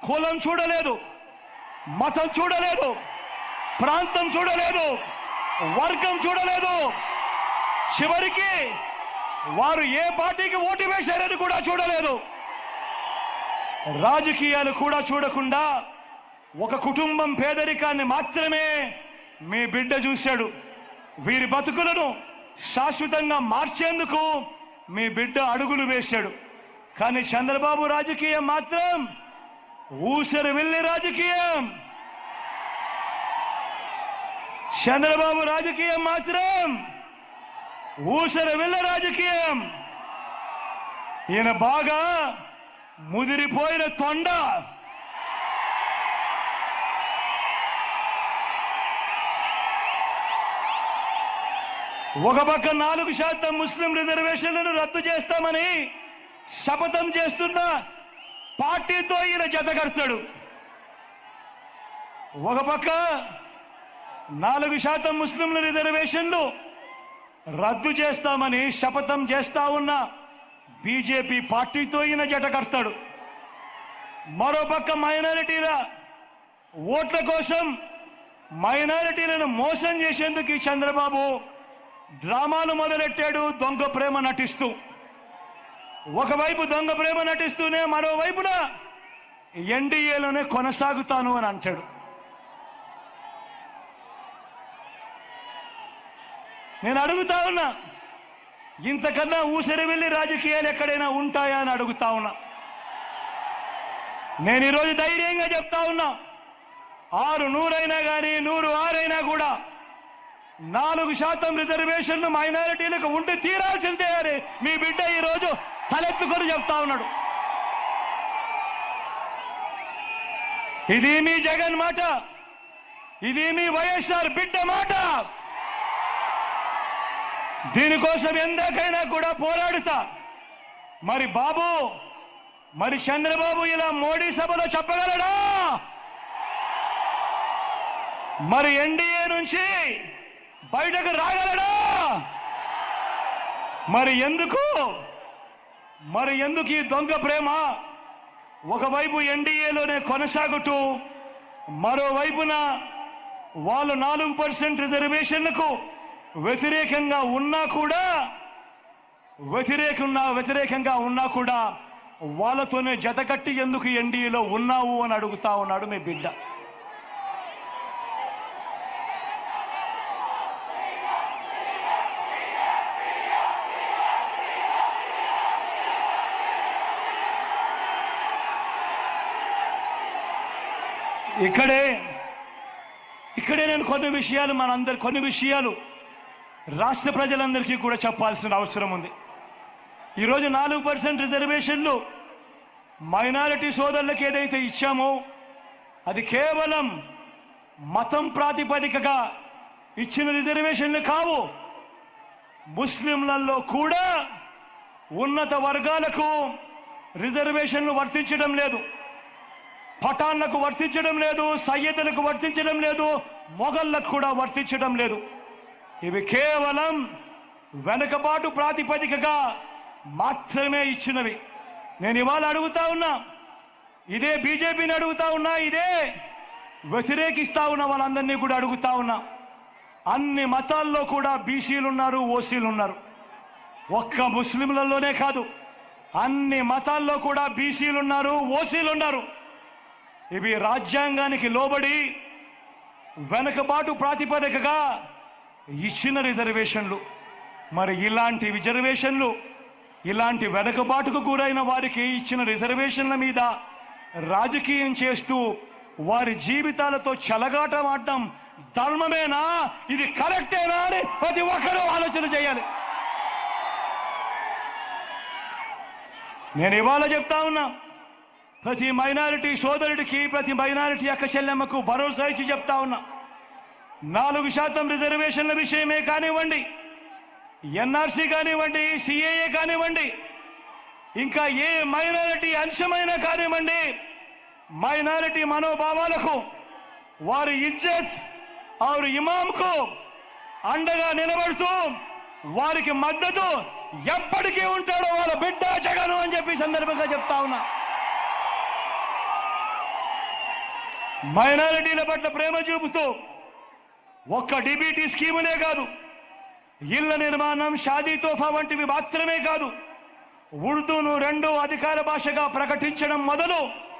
కులం చూడలేదు, మతం చూడలేదు, ప్రాంతం చూడలేదు, వర్గం చూడలేదు, చివరికి వారు ఏ పార్టీకి ఓటు వేశారని కూడా చూడలేదు. రాజకీయాలు కూడా చూడకుండా ఒక కుటుంబం పేదరికాన్ని మాత్రమే మీ బిడ్డ చూశాడు. వీరి బతుకులను శాశ్వతంగా మార్చేందుకు మీ బిడ్డ అడుగులు వేశాడు. కానీ చంద్రబాబు రాజకీయం మాత్రం ఊసరి వెళ్ళి రాజకీయం. చంద్రబాబు రాజకీయం మాత్రం ఊసరి వెళ్ళ రాజకీయం. ఈయన బాగా ముదిరిపోయిన తొండ. ఒక పక్క 4% ముస్లిం రిజర్వేషన్లను రద్దు చేస్తామని శపథం చేస్తున్న పార్టీతో ఈయన జతకడతాడు. ఒక పక్క 4% ముస్లింల రిజర్వేషన్లు రద్దు చేస్తామని శపథం చేస్తా ఉన్న బీజేపీ పార్టీతో ఈయన జతకడతాడు. మరోపక్క మైనారిటీల ఓట్ల కోసం మైనారిటీలను మోసం చేసేందుకు ఈ చంద్రబాబు డ్రామాలు మొదలెట్టాడు. దొంగ ప్రేమ నటిస్తూ, ఒకవైపు దొంగ ప్రేమ నటిస్తూనే మరోవైపున ఎన్డీఏలోనే కొనసాగుతాను అని అంటాడు. నేను అడుగుతా ఉన్నా, ఇంతకన్నా ఊసరి వెళ్ళి రాజకీయాలు ఎక్కడైనా ఉంటాయా అని అడుగుతా ఉన్నా. నేను ఈరోజు ధైర్యంగా చెప్తా ఉన్నా, 600 అయినా కానీ 106 అయినా కూడా 4% రిజర్వేషన్లు మైనారిటీలకు ఉండి తీరాల్సిందే అని మీ బిడ్డ ఈరోజు తలెత్తుకొని చెప్తా ఉన్నాడు. ఇది మీ జగన్ మాట, ఇది మీ వైఎస్ఆర్ బిడ్డ మాట. దీనికోసం ఎందాకైనా కూడా పోరాడుతా. మరి బాబు, మరి చంద్రబాబు ఇలా మోడీ సభలో చెప్పగలడా? మరి ఎన్డీఏ నుంచి బయటకు రాగలడా? మరి ఎందుకు ఈ దొంగ ప్రేమ? ఒకవైపు ఎన్డీఏలోనే కొనసాగుతూ మరోవైపున వాళ్ళు 4% రిజర్వేషన్లకు వ్యతిరేకంగా ఉన్నా కూడా వాళ్ళతోనే జతకట్టి ఎందుకు ఎన్డీఏలో ఉన్నావు అని అడుగుతా ఉన్నాడు మీ బిడ్డ. ఇక్కడే నేను కొన్ని విషయాలు రాష్ట్ర ప్రజలందరికీ కూడా చెప్పాల్సిన అవసరం ఉంది. ఈరోజు 4% రిజర్వేషన్లు మైనారిటీ సోదరులకు ఏదైతే ఇచ్చామో అది కేవలం మతం ప్రాతిపదికగా ఇచ్చిన రిజర్వేషన్లు కావు. ముస్లింలలో కూడా ఉన్నత వర్గాలకు రిజర్వేషన్లు వర్తించడం లేదు, పఠాన్లకు వర్తించడం లేదు, సయ్యదులకు వర్తించడం లేదు, మొఘళ్లకు కూడా వర్తించడం లేదు. ఇవి కేవలం వెనుకబాటు ప్రాతిపదికగా మాత్రమే ఇచ్చినవి. నేను ఇవాళ అడుగుతా ఉన్నా, ఇదే బీజేపీని అడుగుతా ఉన్నా, ఇదే వ్యతిరేకిస్తా ఉన్న వాళ్ళందరినీ కూడా అడుగుతా ఉన్నా. అన్ని మతాల్లో కూడా బీసీలు ఉన్నారు, ఓసీలు ఉన్నారు. ఒక్క ముస్లింలలోనే కాదు, అన్ని మతాల్లో కూడా బీసీలు ఉన్నారు, ఓసీలు ఉన్నారు. ఇవి రాజ్యాంగానికి లోబడి వెనుకబాటు ప్రాతిపదికగా ఇచ్చిన రిజర్వేషన్లు. మరి ఇలాంటి రిజర్వేషన్లు, ఇలాంటి వెనుకబాటుకు గురైన వారికి ఇచ్చిన రిజర్వేషన్ల మీద రాజకీయం చేస్తూ వారి జీవితాలతో చెలగాటమాడటం ధర్మమేనా? ఇది కరెక్టేనా అని ప్రతి ఒక్కరూ ఆలోచన చేయాలి. నేను ఇవాళ చెప్తా ఉన్నా, ప్రతి మైనారిటీ సోదరుడికి, ప్రతి మైనారిటీ అక్క చెల్లెమ్మకు భరోసా ఇచ్చి చెప్తా ఉన్నా, 4% రిజర్వేషన్ల విషయమే కానివ్వండి, ఎన్ఆర్సీ కానివ్వండి, సిఏఏ కానివ్వండి, ఇంకా ఏ మైనారిటీ అంశమైనా కానివ్వండి, మైనారిటీ మనోభావాలకు, వారి ఇజ్జత్ और ఇమాంకు అండగా నిలబడుతూ వారికి మద్దతు ఎప్పటికీ ఉంటాడో వాళ్ళ బిడ్డ జగన్ అని చెప్పి సందర్భంగా చెప్తా ఉన్నా. మైనారిటీల పట్ల ప్రేమ చూపుతూ ఒక్క డిబిటీ స్కీములే కాదు, ఇళ్ల నిర్మాణం, షాదీ తోఫా వంటివి మాత్రమే కాదు, ఉర్దూను రెండో అధికార భాషగా ప్రకటించడం మొదలు